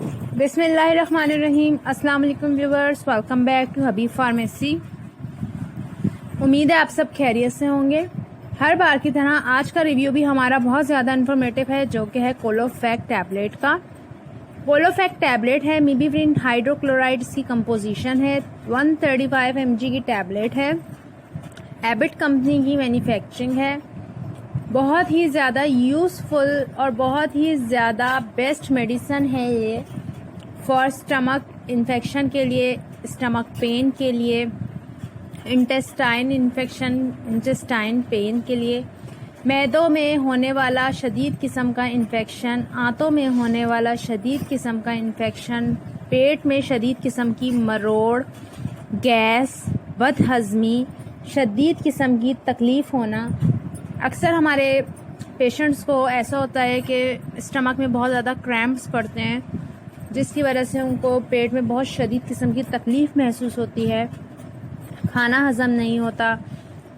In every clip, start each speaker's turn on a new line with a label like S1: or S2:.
S1: बिस्मिल्लाहिर्रहमानिर्रहीम। अस्सलाम वालेकुम viewers, welcome back to Habib pharmacy. उम्मीद है आप सब खैरियत से होंगे। हर बार की तरह आज का रिव्यू भी हमारा बहुत ज़्यादा इन्फॉर्मेटिव है, जो कि है कोलोफैक टैबलेट का। कोलोफैक टैबलेट है मीबीफ्रिन हाइड्रोक्लोराइड, की कंपोजिशन है 135 mg की टैबलेट है। एबिट कंपनी की मैन्युफैक्चरिंग है। बहुत ही ज़्यादा यूज़फुल और बहुत ही ज़्यादा बेस्ट मेडिसन है ये फॉर स्टमक इन्फेक्शन के लिए, स्टमक पेन के लिए, इंटेस्टाइन इन्फेक्शन, इंटेस्टाइन पेन के लिए, मैदों में होने वाला शदीद किस्म का इन्फेक्शन, आंतों में होने वाला शदीद किस्म का इन्फेक्शन, पेट में शदीद किस्म की मरोड़, गैस, बदहज़मी, शदीद किस्म की तकलीफ़ होना। अक्सर हमारे पेशेंट्स को ऐसा होता है कि स्टमक में बहुत ज़्यादा क्रैम्प्स पड़ते हैं, जिसकी वजह से उनको पेट में बहुत शदीद किस्म की तकलीफ़ महसूस होती है, खाना हज़म नहीं होता,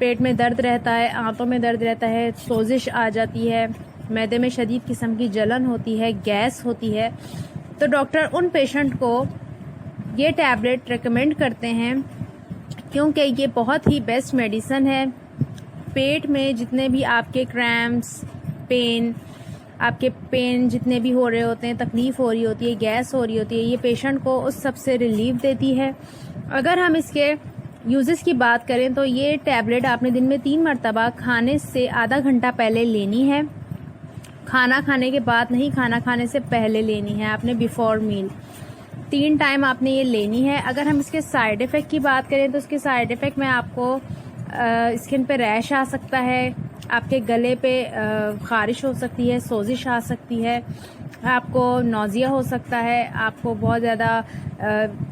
S1: पेट में दर्द रहता है, आंतों में दर्द रहता है, सोजिश आ जाती है, मैदे में शदीद किस्म की जलन होती है, गैस होती है। तो डॉक्टर उन पेशेंट को ये टैबलेट रेकमेंड करते हैं, क्योंकि ये बहुत ही बेस्ट मेडिसन है। पेट में जितने भी आपके क्रैम्प्स, आपके पेन जितने भी हो रहे होते हैं, तकलीफ़ हो रही होती है, गैस हो रही होती है, ये पेशेंट को उस सब से रिलीफ देती है। अगर हम इसके यूजेस की बात करें तो ये टैबलेट आपने दिन में 3 मरतबा खाने से आधा घंटा पहले लेनी है। खाना खाने के बाद नहीं, खाना खाने से पहले लेनी है आपने, बिफोर मील। 3 टाइम आपने ये लेनी है। अगर हम इसके साइड इफ़ेक्ट की बात करें तो इसके साइड इफ़ेक्ट में आपको स्किन पे रैश आ सकता है, आपके गले पे ख़ारिश हो सकती है, सोजिश आ सकती है, आपको नौजिया हो सकता है, आपको बहुत ज़्यादा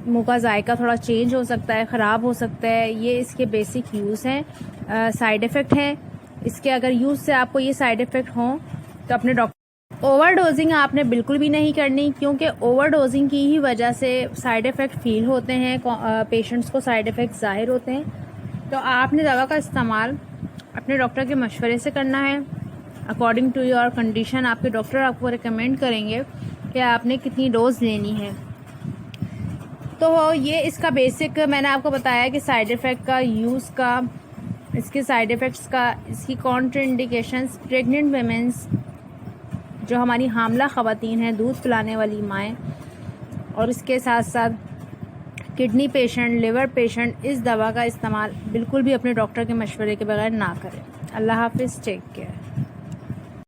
S1: मुँह का जायका थोड़ा चेंज हो सकता है, ख़राब हो सकता है। ये इसके बेसिक यूज़ हैं, साइड इफ़ेक्ट हैं इसके। अगर यूज़ से आपको ये साइड इफ़ेक्ट हों तो अपने डॉक्टर। ओवर डोजिंग आपने बिल्कुल भी नहीं करनी, क्योंकि ओवर डोजिंग की ही वजह से साइड इफ़ेक्ट फील होते हैं, पेशेंट्स को साइड इफ़ेक्ट ज़ाहिर होते हैं। तो आपने दवा का इस्तेमाल अपने डॉक्टर के मशवरे से करना है। अकॉर्डिंग टू योर कंडीशन आपके डॉक्टर आपको रिकमेंड करेंगे कि आपने कितनी डोज लेनी है। तो ये इसका बेसिक मैंने आपको बताया कि साइड इफ़ेक्ट का, यूज़ का, इसके साइड इफ़ेक्ट्स का, इसकी कॉन्ट्राइंडिकेशंस। प्रेग्नेंट वेमेंस, जो हमारी हामला ख़वातीन हैं, दूध पिलाने वाली माएँ, और इसके साथ साथ किडनी पेशेंट, लिवर पेशेंट, इस दवा का इस्तेमाल बिल्कुल भी अपने डॉक्टर के मशवरे के बगैर ना करें। अल्लाह हाफिज़, टेक केयर।